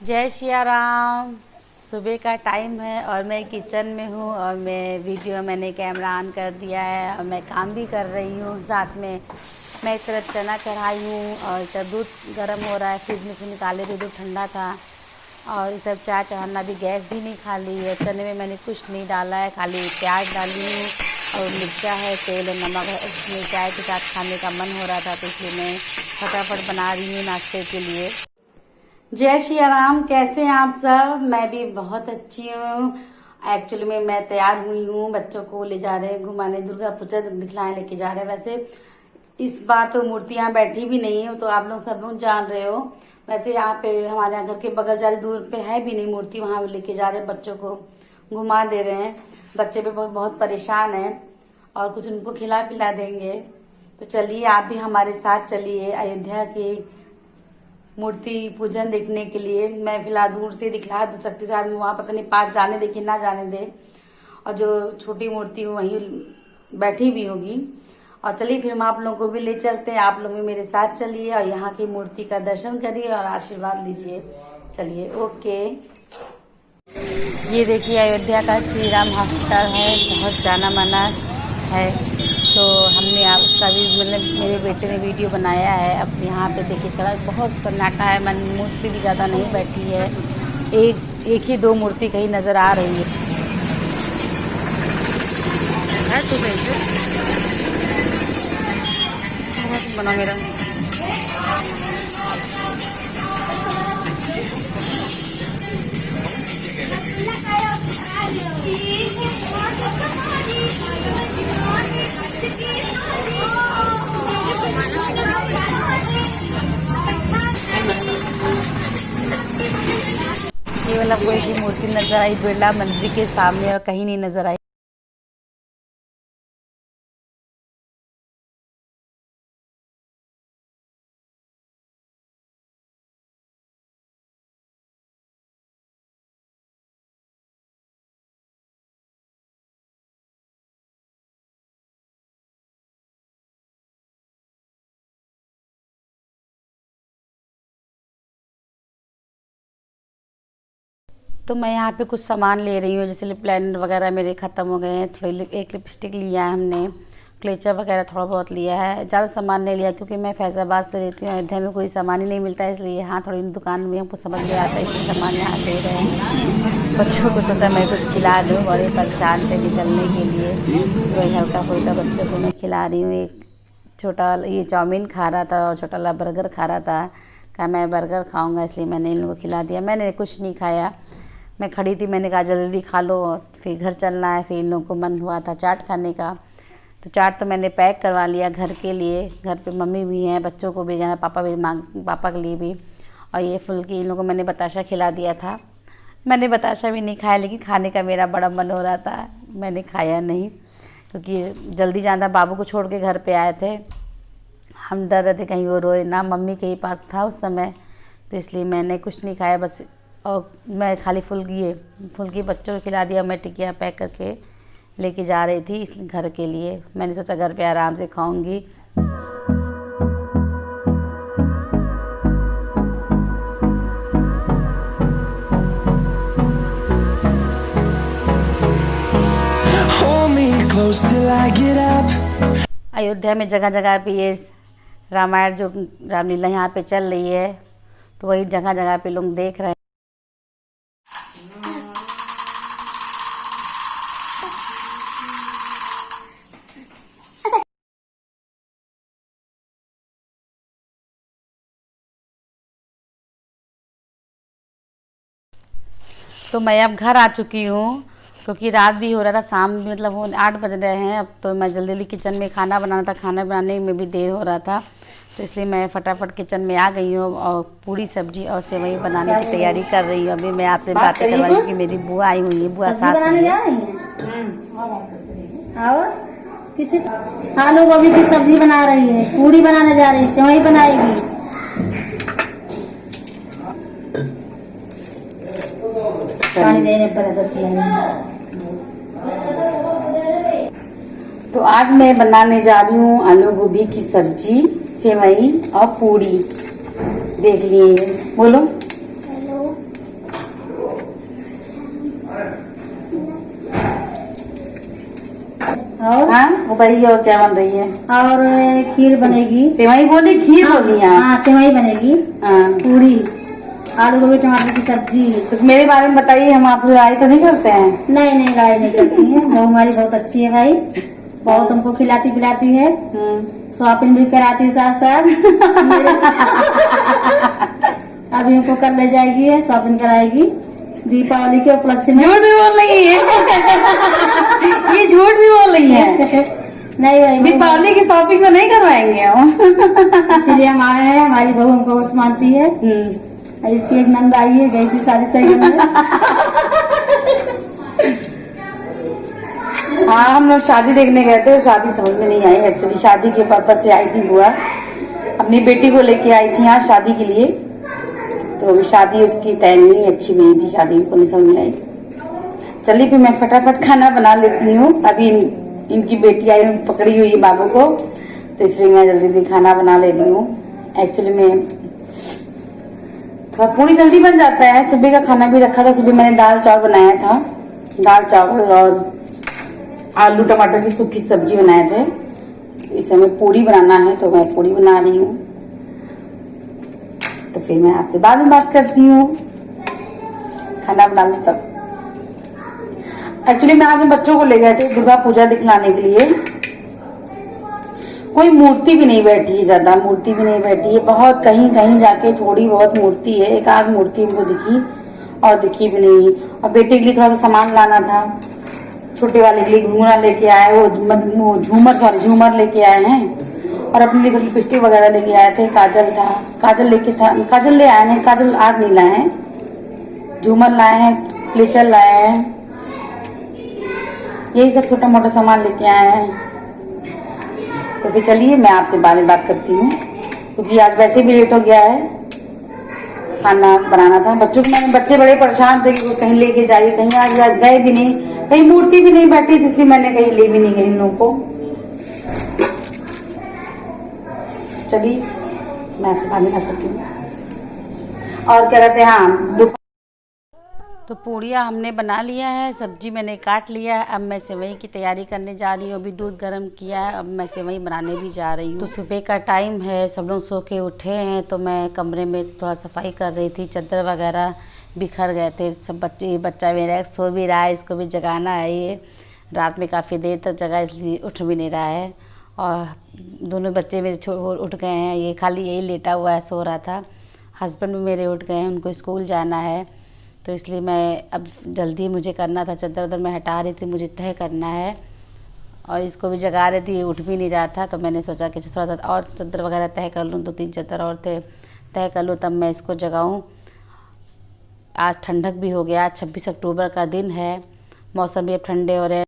जय सिया राम। सुबह का टाइम है और मैं किचन में हूँ और मैंने कैमरा ऑन कर दिया है और मैं काम भी कर रही हूँ। साथ में मैं एक तरफ चना चढ़ाई हूँ और इधर दूध गर्म हो रहा है, फ्रिज में से निकाले थे, दूध ठंडा था। और इस तरफ चाय चढ़ाना, भी गैस भी नहीं खाली है। चने में मैंने कुछ नहीं डाला है, खाली प्याज डाली हूँ और मिर्चा है, तेल और नमक है। इसमें चाय के साथ खाने का मन हो रहा था तो इसलिए मैं फटाफट बना रही हूँ नाश्ते के लिए। जय श्री राम। कैसे हैं आप सब? मैं भी बहुत अच्छी हूँ। एक्चुअली में मैं तैयार हुई हूँ, बच्चों को ले जा रहे हैं घुमाने, दुर्गा पूजा दिखलाने लेके जा रहे हैं। वैसे इस बार तो मूर्तियाँ बैठी भी नहीं है, तो आप लोग सब लोग जान रहे हो। वैसे यहाँ पे हमारे यहाँ घर के बगल ज़्यादा दूर पे है भी नहीं मूर्ति, वहाँ लेके जा रहे हैं, बच्चों को घुमा दे रहे हैं। बच्चे भी बहुत परेशान हैं और कुछ उनको खिला पिला देंगे। तो चलिए आप भी हमारे साथ चलिए अयोध्या की मूर्ति पूजन देखने के लिए। मैं फिलहाल दूर से दिखला सकती हूँ, आदमी वहाँ पता नहीं पास जाने दे कि ना जाने दे, और जो छोटी मूर्ति वहीं बैठी भी होगी। और चलिए फिर हम आप लोगों को भी ले चलते हैं, आप लोग भी मेरे साथ चलिए और यहाँ की मूर्ति का दर्शन करिए और आशीर्वाद लीजिए। चलिए ओके। ये देखिए अयोध्या का श्री राम हॉस्पिटल है, बहुत जाना माना है। तो हमने उसका भी मतलब मेरे बेटे ने वीडियो बनाया है। अब यहाँ पे देखिए सड़क बहुत सन्नाटा है, मूर्ति भी ज़्यादा नहीं बैठी है, एक ही दो मूर्ति कहीं नज़र आ रही है। बना मेरा ये वाला कोई भी मूर्ति नजर आई बिरला मंदिर के सामने और कहीं नहीं नजर आई। तो मैं यहाँ पे कुछ सामान ले रही हूँ, जैसे लिप लाइनर वगैरह मेरे ख़त्म हो गए हैं, थोड़ी एक लिपस्टिक लिया है हमने, क्लेचर वगैरह थोड़ा बहुत लिया है। ज़्यादा सामान नहीं लिया क्योंकि मैं फैज़ाबाद से रहती हूँ, अयोध्या में कोई सामान ही नहीं मिलता है, इसलिए यहाँ थोड़ी दुकान में हमको समझ में आता है, इसलिए सामान यहाँ ले रहे हैं। बच्चों को तो मैं कुछ खिला दूँ और ये परेशान थे निकलने के लिए, वही हल्का फुल्का बच्चों को मैं खिला रही हूँ। एक छोटा ये चाउमीन खा रहा था और छोटा वाला बर्गर खा रहा था, कहा मैं बर्गर खाऊँगा, इसलिए मैंने इन लोगों को खिला दिया। मैंने कुछ नहीं खाया, मैं खड़ी थी, मैंने कहा जल्दी खा लो, फिर घर चलना है। फिर इन लोगों को मन हुआ था चाट खाने का, तो चाट तो मैंने पैक करवा लिया घर के लिए। घर पे मम्मी भी हैं, बच्चों को भी जाना, पापा के लिए भी। और ये फुल्की इन लोगों को मैंने बताशा खिला दिया था। मैंने बताशा भी नहीं खाया, लेकिन खाने का मेरा बड़ा मन हो रहा था, मैंने खाया नहीं क्योंकि जल्दी जाना, बाबू को छोड़ के घर पर आए थे। हम डर रहे थे कहीं वो रोए ना, मम्मी के ही पास था उस समय, तो इसलिए मैंने कुछ नहीं खाया बस। और मैं खाली फुल्की बच्चों को खिला दिया। मैं टिकिया पैक करके लेके जा रही थी इस घर के लिए। मैंने सोचा घर पे आराम से खाऊंगी। अयोध्या में जगह जगह पे ये रामायण जो रामलीला यहाँ पे चल रही है, तो वही जगह जगह पे लोग देख रहे हैं। तो मैं अब घर आ चुकी हूँ क्योंकि रात भी हो रहा था, शाम भी मतलब वो 8 बज रहे हैं। अब तो मैं जल्दी जल्दी किचन में खाना बनाना था, खाना बनाने में भी देर हो रहा था, तो इसलिए मैं फटाफट किचन में आ गई हूँ और पूरी सब्जी और सेवई बनाने की तैयारी कर रही हूँ। अभी मैं आपसे बातें करवा रही हूँ कि मेरी बुआ आई हुई है, बुआ साथ में है। और किसी आलू गोभी की सब्जी बना रही है, पूरी बनाने जा रही है, सेवई बनाएगी। पानी देने पर तो आज मैं बनाने जा रही हूँ आलू गोभी की सब्जी, सेवई और पूरी। देख लिए, बोलो। हाँ बताइए और क्या बन रही है? और खीर बनेगी। सेवई बोली, खीर बोली आप? हाँ सेवई बनेगी, हाँ। पूरी, आलू गोभी टमाटर की सब्जी। कुछ मेरे बारे में बताइए, हम आपसे लड़ाई तो नहीं करते हैं? नहीं नहीं, लड़ाई नहीं करती है, वो हमारी बहुत अच्छी है भाई, बहुत हमको खिलाती पिलाती है, शॉपिंग भी कराती है साथ साथ। अभी हमको कर ले जाएगी, शॉपिंग कराएगी दीपावली के उपलक्ष्य में। झूठ भी बोल रही है। ये झूठ भी बोल रही है। नहीं भाई, दीपावली की शॉपिंग तो नहीं करवाएंगे हम। इसीलिए हम आए हैं, हमारी बहू हमको बहुत मानती है। इसकी एक नंद आई है, गई थी शादी तय करने। हाँ हम लोग शादी देखने गए थे, शादी समझ में नहीं आई एक्चुअली। शादी के पर्पज से आई थी बुआ, अपनी बेटी को लेके आई थी यहाँ शादी के लिए। तो अभी शादी उसकी तय नहीं अच्छी नहीं थी, शादी को नहीं समझ में आई। चलिए फिर मैं फटाफट खाना बना लेती हूँ। अभी इनकी बेटी आई पकड़ी हुई है बाबू को, तो इसलिए मैं जल्दी जल्दी खाना बना ले रही हूँ। एक्चुअली में थोड़ा पूरी जल्दी बन जाता है। सुबह का खाना भी रखा था, सुबह मैंने दाल चावल बनाया था, दाल चावल और आलू टमाटर की सूखी सब्जी बनाए थे। इस समय पूरी बनाना है तो मैं पूरी बना रही हूँ। तो फिर मैं आपसे बाद में बात करती हूँ, खाना बना लूँ तब। एक्चुअली मैं आज बच्चों को ले गए थे दुर्गा पूजा दिखलाने के लिए। कोई मूर्ति भी नहीं बैठी है, ज्यादा मूर्ति भी नहीं बैठी है, बहुत कहीं कहीं जाके थोड़ी बहुत मूर्ति है, एक आध मूर्ति इनको दिखी और दिखी भी नहीं। और बेटे के लिए थोड़ा सा सामान लाना था, छोटे वाले के लिए घूंघरा लेके आए, वो झूमर लेके आए हैं। और अपने लिए लिपस्टिक वगैरह लेके आए थे, काजल था, काजल ले आए हैं, काजल आज नहीं लाए हैं। झूमर लाए हैं, क्लेचर लाए हैं, यही सब छोटा मोटा सामान लेके आए हैं। तो फिर चलिए मैं आपसे बाद में बात करती हूँ, क्योंकि आज वैसे भी लेट हो गया है, खाना बनाना था। बच्चों को मैंने, बच्चे बड़े परेशान थे कि वो कहीं लेके जाइए, कहीं आज गए भी नहीं, कहीं मूर्ति भी नहीं बैठी, इसलिए मैंने कहीं ले भी नहीं गई इन लोगों को। चलिए मैं आपसे बाद में बात करती हूँ। और क्या कहते हैं, हाँ तो पूड़ियाँ हमने बना लिया है, सब्जी मैंने काट लिया है। अब मैं सेवई की तैयारी करने जा रही हूँ। अभी दूध गर्म किया है, अब मैं सेवई बनाने भी जा रही हूँ। तो सुबह का टाइम है, सब लोग सो के उठे हैं, तो मैं कमरे में थोड़ा सफाई कर रही थी। चादर वगैरह बिखर गए थे सब। बच्चा मेरा सो भी रहा है, इसको भी जगाना है। ये रात में काफ़ी देर तक जगा, इसलिए उठ भी नहीं रहा है। और दोनों बच्चे मेरे उठ गए हैं, ये खाली यही लेटा हुआ है, सो रहा था। हस्बैंड भी मेरे उठ गए हैं, उनको स्कूल जाना है, तो इसलिए मैं अब जल्दी मुझे करना था। चादर उधर मैं हटा रही थी, मुझे तह करना है। और इसको भी जगा रही थी, उठ भी नहीं रहा था, तो मैंने सोचा कि थोड़ा सा और चादर वगैरह तह कर लूँ, 2-3 चादर और तह कर लूँ, तब मैं इसको जगाऊँ। आज ठंडक भी हो गया, आज 26 अक्टूबर का दिन है, मौसम भी अब ठंडे हो रहे हैं।